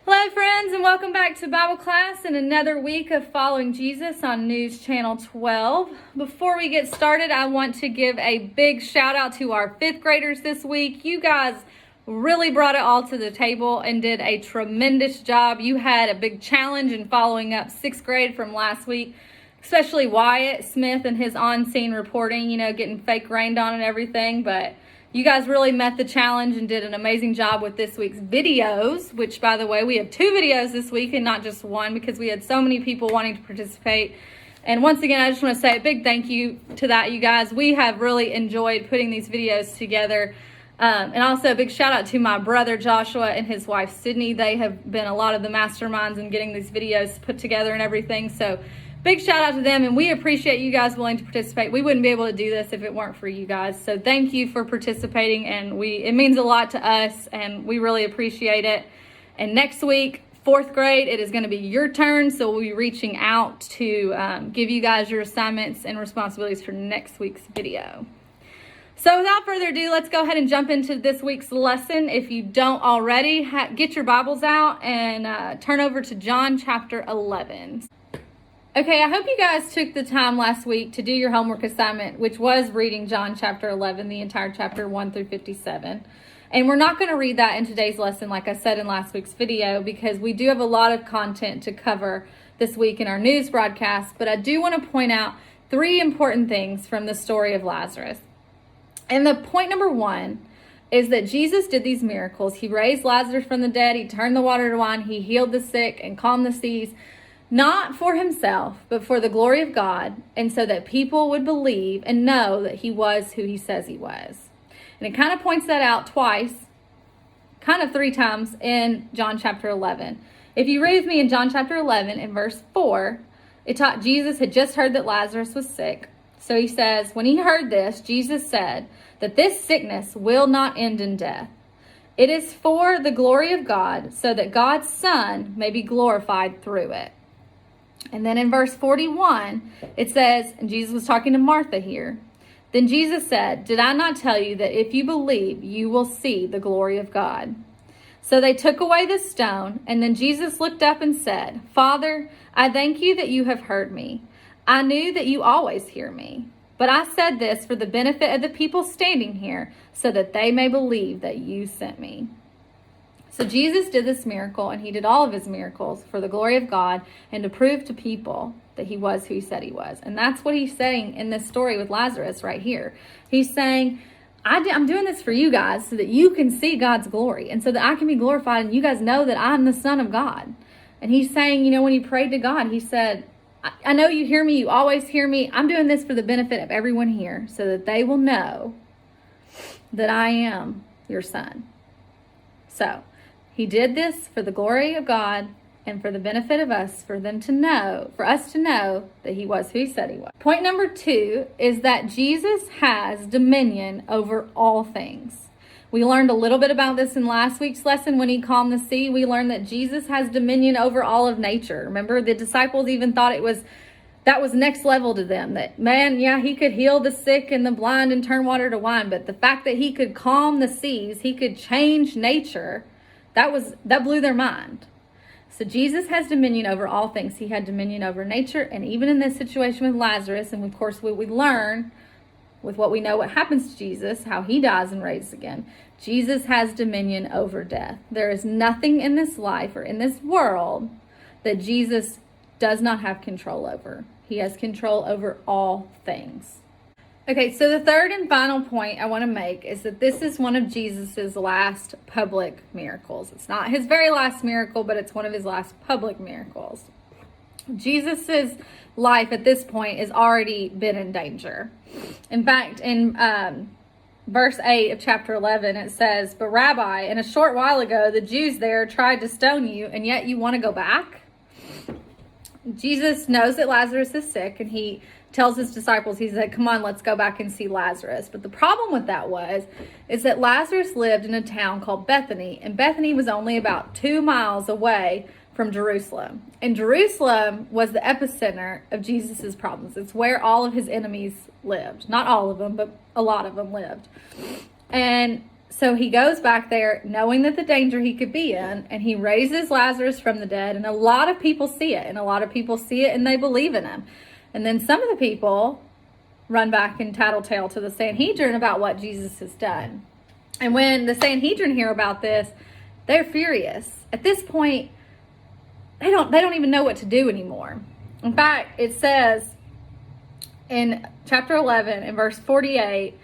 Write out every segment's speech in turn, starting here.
Hello friends, and welcome back to Bible class and another week of following Jesus on News Channel 12. Before we get started, I want to give a big shout out to our 5th graders this week. You guys really brought it all to the table and did a tremendous job. You had a big challenge in following up 6th grade from last week, especially Wyatt Smith and his on-scene reporting, getting fake rained on and everything, but you guys really met the challenge and did an amazing job with this week's videos, which, by the way, we have 2 videos this week and not just 1 because we had so many people wanting to participate. And once again, I just want to say a big thank you to that, you guys. We have really enjoyed putting these videos together. And also a big shout out to my brother Joshua and his wife Sydney. They have been a lot of the masterminds in getting these videos put together and everything. So big shout out to them, and we appreciate you guys willing to participate. We wouldn't be able to do this if it weren't for you guys. So thank you for participating, and it means a lot to us, and we really appreciate it. And next week, 4th grade, it is going to be your turn, so we'll be reaching out to give you guys your assignments and responsibilities for next week's video. So without further ado, let's go ahead and jump into this week's lesson. If you don't already, get your Bibles out and turn over to John chapter 11. Okay, I hope you guys took the time last week to do your homework assignment, which was reading John chapter 11, the entire chapter 1 through 57. And we're not going to read that in today's lesson, like I said in last week's video, because we do have a lot of content to cover this week in our news broadcast. But I do want to point out 3 important things from the story of Lazarus. And the point number 1 is that Jesus did these miracles. He raised Lazarus from the dead. He turned the water to wine. He healed the sick and calmed the seas. Not for himself, but for the glory of God, and so that people would believe and know that he was who he says he was. And it kind of points that out twice, kind of 3 times in John chapter 11. If you read with me in John chapter 11 in verse 4, it taught Jesus had just heard that Lazarus was sick. So he says, when he heard this, Jesus said that this sickness will not end in death. It is for the glory of God, so that God's Son may be glorified through it. And then in verse 41, it says, and Jesus was talking to Martha here, then Jesus said, did I not tell you that if you believe, you will see the glory of God? So they took away the stone, and then Jesus looked up and said, Father, I thank you that you have heard me. I knew that you always hear me. But I said this for the benefit of the people standing here, so that they may believe that you sent me. So Jesus did this miracle, and he did all of his miracles for the glory of God and to prove to people that he was who he said he was. And that's what he's saying in this story with Lazarus right here. He's saying, I'm doing this for you guys so that you can see God's glory and so that I can be glorified and you guys know that I'm the Son of God. And he's saying, when he prayed to God, he said, I know you hear me. You always hear me. I'm doing this for the benefit of everyone here so that they will know that I am your Son. So he did this for the glory of God and for the benefit of us, for us to know that he was who he said he was. Point number 2 is that Jesus has dominion over all things. We learned a little bit about this in last week's lesson when he calmed the sea. We learned that Jesus has dominion over all of nature. Remember, the disciples even thought that was next level to them. That, man, yeah, he could heal the sick and the blind and turn water to wine. But the fact that he could calm the seas, he could change nature, that blew their mind. So Jesus has dominion over all things. He had dominion over nature. And even in this situation with Lazarus, and of course what we learn with what we know what happens to Jesus, how he dies and raises again, Jesus has dominion over death. There is nothing in this life or in this world that Jesus does not have control over. He has control over all things. Okay, so the third and final point I want to make is that this is one of Jesus's last public miracles. It's not his very last miracle, but it's one of his last public miracles. Jesus's life at this point has already been in danger. In fact, in verse 8 of chapter 11, it says, but Rabbi, in a short while ago, the Jews there tried to stone you, and yet you want to go back? Jesus knows that Lazarus is sick, and he tells his disciples, he said, come on, let's go back and see Lazarus. But the problem with that is that Lazarus lived in a town called Bethany, and Bethany was only about 2 miles away from Jerusalem. And Jerusalem was the epicenter of Jesus's problems. It's where all of his enemies lived. Not all of them, but a lot of them lived. And So he goes back there knowing that the danger he could be in, and he raises Lazarus from the dead, and a lot of people see it, and they believe in him. And then some of the people run back and tattletale to the Sanhedrin about what Jesus has done. And when the Sanhedrin hear about this, they're furious. At this point, they don't even know what to do anymore. In fact, it says in chapter 11, in verse 48,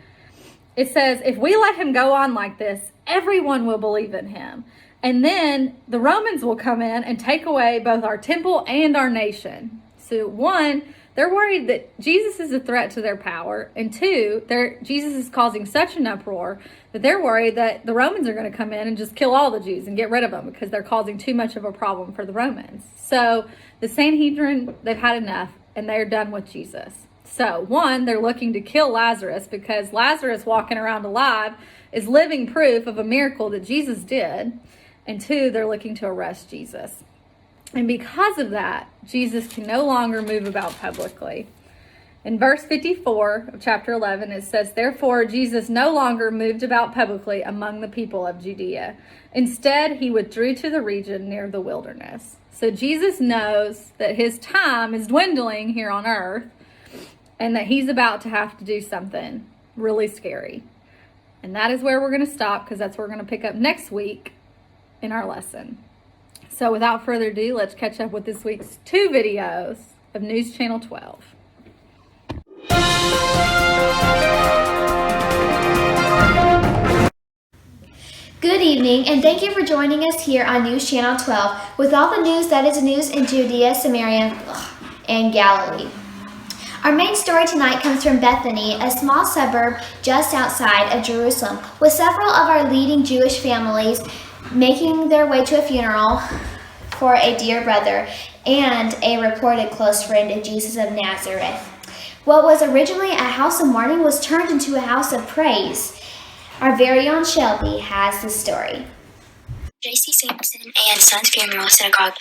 it says, if we let him go on like this, everyone will believe in him. And then the Romans will come in and take away both our temple and our nation. So one, they're worried that Jesus is a threat to their power. And two, Jesus is causing such an uproar that they're worried that the Romans are going to come in and just kill all the Jews and get rid of them because they're causing too much of a problem for the Romans. So the Sanhedrin, they've had enough and they're done with Jesus. So one, they're looking to kill Lazarus because Lazarus walking around alive is living proof of a miracle that Jesus did. And two, they're looking to arrest Jesus. And because of that, Jesus can no longer move about publicly. In verse 54 of chapter 11, it says, therefore, Jesus no longer moved about publicly among the people of Judea. Instead, he withdrew to the region near the wilderness. So Jesus knows that his time is dwindling here on earth and that he's about to have to do something really scary. And that is where we're going to stop because that's where we're going to pick up next week in our lesson. So without further ado, let's catch up with this week's 2 videos of News Channel 12. Good evening, and thank you for joining us here on News Channel 12 with all the news that is news in Judea, Samaria, and Galilee. Our main story tonight comes from Bethany, a small suburb just outside of Jerusalem, with several of our leading Jewish families making their way to a funeral for a dear brother and a reported close friend of Jesus of Nazareth. What was originally a house of mourning was turned into a house of praise. Our very own Shelby has the story. J.C. Sampson and Sons Funeral Synagogue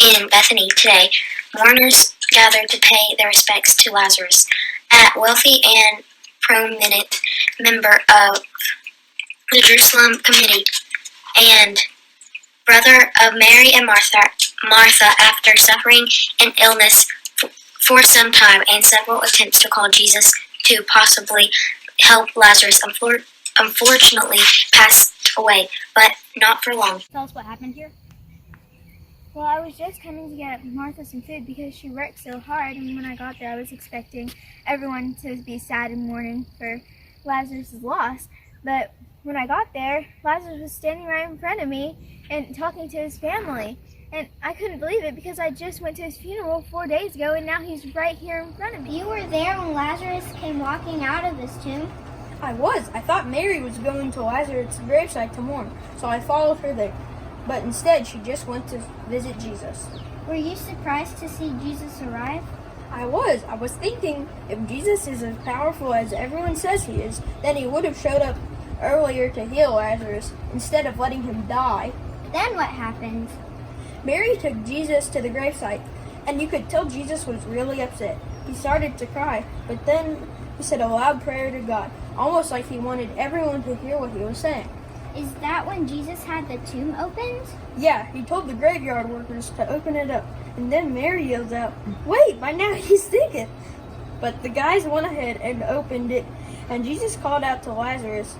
in Bethany today. Mourners gathered to pay their respects to Lazarus, a wealthy and prominent member of the Jerusalem Committee and brother of Mary and Martha, after suffering an illness for some time and several attempts to call Jesus to possibly help Lazarus, unfortunately passed away, but not for long. Tell us what happened here. Well, I was just coming to get Martha some food because she worked so hard, and when I got there I was expecting everyone to be sad and mourning for Lazarus' loss, but when I got there, Lazarus was standing right in front of me and talking to his family, and I couldn't believe it because I just went to his funeral 4 days ago and now he's right here in front of me. You were there when Lazarus came walking out of this tomb? I was. I thought Mary was going to Lazarus' gravesite to mourn, so I followed her there. But instead, she just went to visit Jesus. Were you surprised to see Jesus arrive? I was. I was thinking, if Jesus is as powerful as everyone says he is, then he would have showed up earlier to heal Lazarus instead of letting him die. Then what happened? Mary took Jesus to the gravesite, and you could tell Jesus was really upset. He started to cry, but then he said a loud prayer to God, almost like he wanted everyone to hear what he was saying. Is that when Jesus had the tomb opened? Yeah, he told the graveyard workers to open it up, and then Mary yelled out, "Wait, by now he's thinking." But the guys went ahead and opened it, and Jesus called out to Lazarus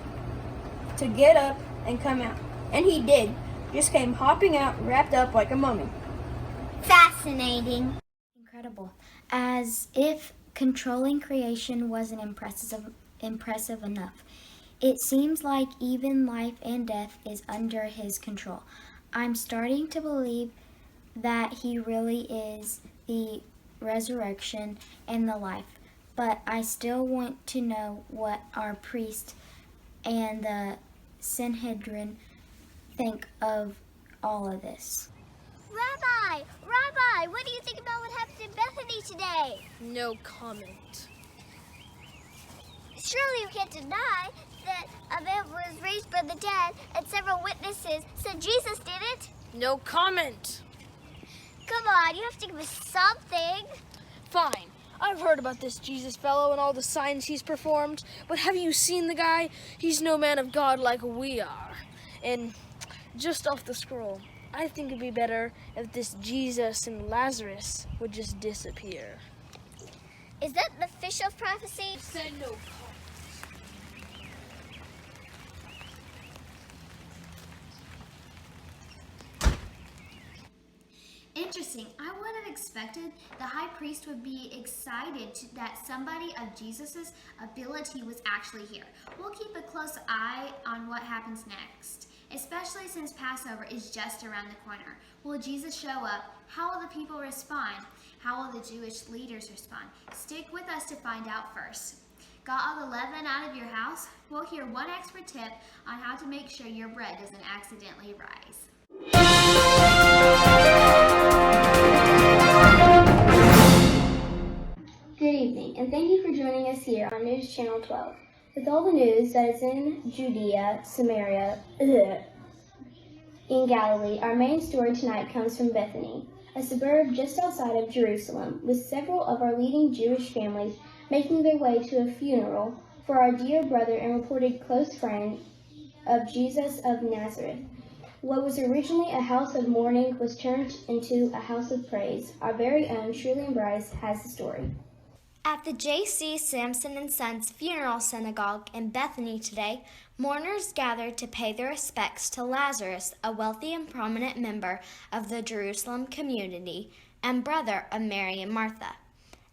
to get up and come out. And he did, just came hopping out, wrapped up like a mummy. Fascinating. Incredible. As if controlling creation wasn't impressive enough. It seems like even life and death is under his control. I'm starting to believe that he really is the resurrection and the life, but I still want to know what our priest and the Sanhedrin think of all of this. Rabbi, what do you think about what happened in Bethany today? No comment. Surely you can't deny that a man was raised from the dead and several witnesses said Jesus did it? No comment. Come on, you have to give us something. Fine. I've heard about this Jesus fellow and all the signs he's performed, but have you seen the guy? He's no man of God like we are. And just off the scroll, I think it'd be better if this Jesus and Lazarus would just disappear. Is that the fish of prophecy? Said no. Interesting. I would have expected the high priest would be excited that somebody of Jesus's ability was actually here. We'll keep a close eye on what happens next, especially since Passover is just around the corner. Will Jesus show up? How will the people respond? How will the Jewish leaders respond? Stick with us to find out first. Got all the leaven out of your house? We'll hear one expert tip on how to make sure your bread doesn't accidentally rise. Good evening, and thank you for joining us here on News Channel 12. With all the news that is in Judea, Samaria, in Galilee, our main story tonight comes from Bethany, a suburb just outside of Jerusalem, with several of our leading Jewish families making their way to a funeral for our dear brother and reported close friend of Jesus of Nazareth. What was originally a house of mourning was turned into a house of praise. Our very own Shirley and Bryce has the story. At the J.C. Samson and Sons Funeral Synagogue in Bethany today, mourners gathered to pay their respects to Lazarus, a wealthy and prominent member of the Jerusalem community and brother of Mary and Martha.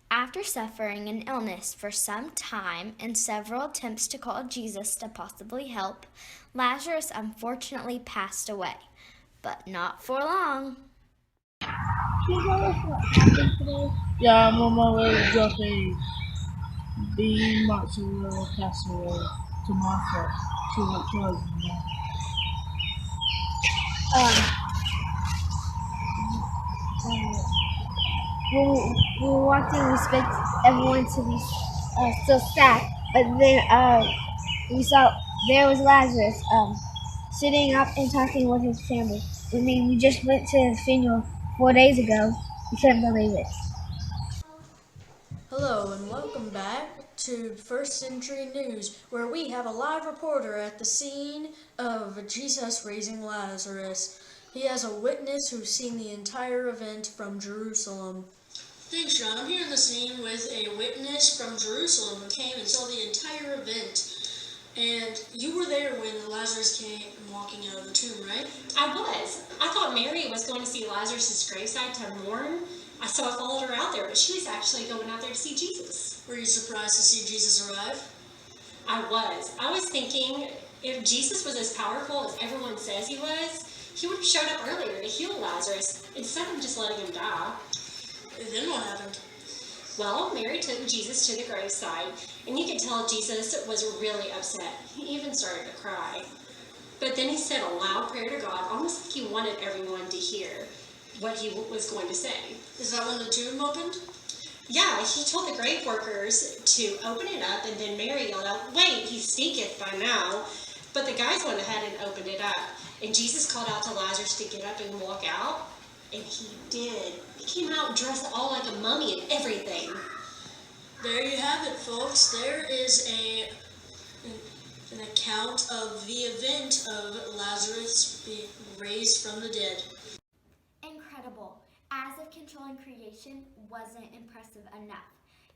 After suffering an illness for some time and several attempts to call Jesus to possibly help, Lazarus unfortunately passed away, but not for long. Can you tell us what happened today? Yeah, I'm on my way to drop the Matzah Casserole to Matzah. See what charges me. We were walking, we expect everyone to be still sad, but then we saw there was Lazarus sitting up and talking with his family. I mean, we just went to his funeral 4 days ago. We couldn't believe it. Hello and welcome back to First Century News, where we have a live reporter at the scene of Jesus raising Lazarus. He has a witness who's seen the entire event from Jerusalem. Thanks, John. I'm here in the scene with a witness from Jerusalem who came and saw the entire event. And you were there when Lazarus came walking out of the tomb, right? I was. I thought Mary was going to see Lazarus' gravesite to mourn. So I followed her out there, but she was actually going out there to see Jesus. Were you surprised to see Jesus arrive? I was. I was thinking if Jesus was as powerful as everyone says he was, he would have showed up earlier to heal Lazarus instead of just letting him die. And then what happened? Well, Mary took Jesus to the gravesite, and you could tell Jesus was really upset. He even started to cry. But then he said a loud prayer to God, almost like he wanted everyone to hear what he was going to say. Is that when the tomb opened? Yeah, he told the grave workers to open it up, and then Mary yelled out, "Wait, he stinketh by now." But the guys went ahead and opened it up, and Jesus called out to Lazarus to get up and walk out, and he did. He came out dressed all like a mummy and everything. There you have it, folks. There is an account of the event of Lazarus being raised from the dead. Incredible. As if controlling creation wasn't impressive enough,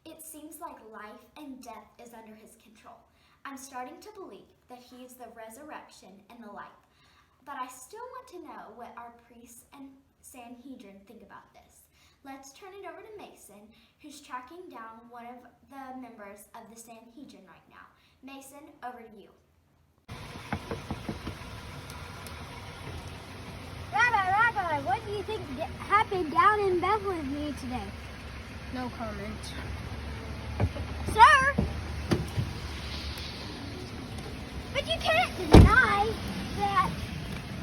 it seems like life and death is under his control. I'm starting to believe that he is the resurrection and the life. But I still want to know what our priests and Sanhedrin think about this. Let's turn it over to Mason, who's tracking down one of the members of the Sanhedrin right now. Mason, over to you. Rabbi, what do you think happened down in Bethlehem today? No comment. Sir! But you can't deny that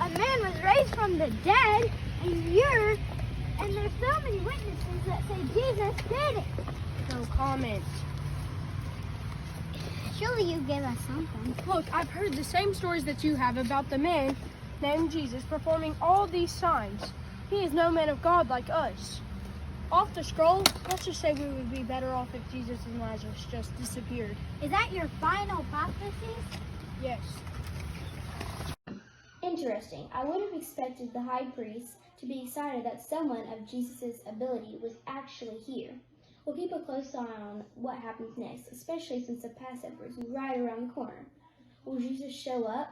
a man was raised from the dead, and there's so many witnesses that say Jesus did it. No comment. Surely you give us something. Look, I've heard the same stories that you have about the man named Jesus performing all these signs. He is no man of God like us. Off the scroll, let's just say we would be better off if Jesus and Lazarus just disappeared. Is that your final prophecy? Yes. Interesting. I would have expected the high priest to be excited that someone of Jesus' ability was actually here. We'll keep a close eye on what happens next, especially since the Passover is right around the corner. Will Jesus show up?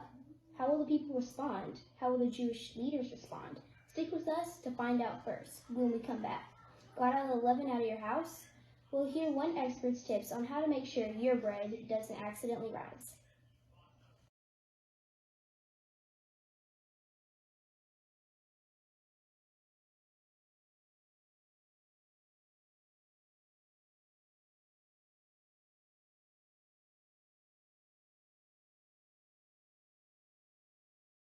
How will the people respond? How will the Jewish leaders respond? Stick with us to find out first when we come back. Got all the leaven out of your house? We'll hear one expert's tips on how to make sure your bread doesn't accidentally rise.